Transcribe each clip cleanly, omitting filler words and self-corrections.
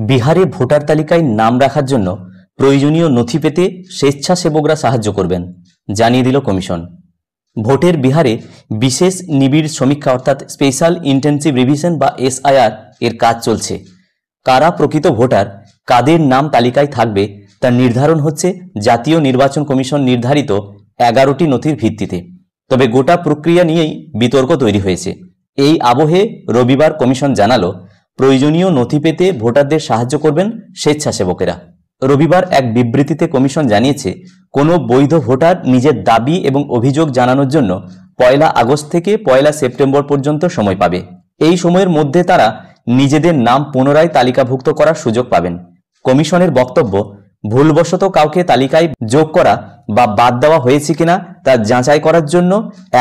বিহারে ভোটার তালিকায় নাম রাখার জন্য প্রয়োজনীয় নথি পেতে স্বেচ্ছাসেবকরা সাহায্য করবেন, জানিয়ে দিল কমিশন। ভোটের বিহারে বিশেষ নিবিড় সমীক্ষা অর্থাৎ স্পেশাল ইন্টেন্সিভ রিভিশন বা এসআইআর এর কাজ চলছে। কারা প্রকৃত ভোটার, কাদের নাম তালিকায় থাকবে তা নির্ধারণ হচ্ছে জাতীয় নির্বাচন কমিশন নির্ধারিত 11টি নথির ভিত্তিতে। তবে গোটা প্রক্রিয়া নিয়েই বিতর্ক তৈরি হয়েছে। এই আবহে রবিবার কমিশন জানালো, প্রয়োজনীয় নথি পেতে ভোটারদের সাহায্য করবেন স্বেচ্ছাসেবকেরা। রবিবার এক বিবৃতিতে কমিশন জানিয়েছে, কোনো বৈধ ভোটার নিজের দাবি এবং অভিযোগ জানানোর জন্য 1 আগস্ট থেকে 1 সেপ্টেম্বর পর্যন্ত সময় পাবে। এই সময়ের মধ্যে তারা নিজেদের নাম পুনরায় তালিকাভুক্ত করার সুযোগ পাবেন। কমিশনের বক্তব্য, ভুলবশত কাউকে তালিকায় যোগ করা বা বাদ দেওয়া হয়েছে কিনা তা যাচাই করার জন্য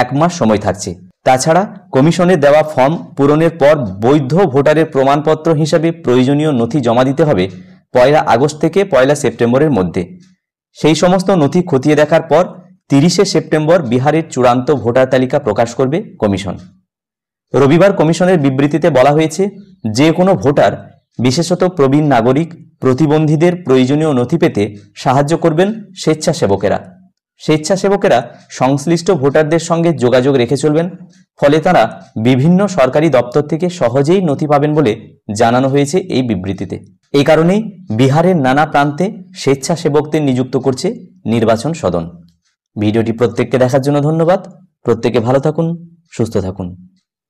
1 মাস সময় থাকছে। তাছাড়া কমিশনের দেওয়া ফর্ম পূরণের পর বৈধ ভোটারের প্রমাণপত্র হিসাবে প্রয়োজনীয় নথি জমা দিতে হবে 1 আগস্ট থেকে 1 সেপ্টেম্বরের মধ্যে। সেই সমস্ত নথি খতিয়ে দেখার পর 30 সেপ্টেম্বর বিহারের চূড়ান্ত ভোটার তালিকা প্রকাশ করবে কমিশন। রবিবার কমিশনের বিবৃতিতে বলা হয়েছে, যে কোনো ভোটার, বিশেষত প্রবীণ নাগরিক, প্রতিবন্ধীদের প্রয়োজনীয় নথি পেতে সাহায্য করবেন স্বেচ্ছাসেবকেরা। স্বেচ্ছাসেবকেরা সংশ্লিষ্ট ভোটারদের সঙ্গে যোগাযোগ রেখে চলবেন, ফলে তারা বিভিন্ন সরকারি দপ্তর থেকে সহজেই নথি পাবেন বলে জানানো হয়েছে এই বিবৃতিতে। এই কারণেই বিহারের নানা প্রান্তে স্বেচ্ছাসেবকদের নিযুক্ত করছে নির্বাচন সদন। ভিডিওটি প্রত্যেককে দেখার জন্য ধন্যবাদ। প্রত্যেকে ভালো থাকুন, সুস্থ থাকুন।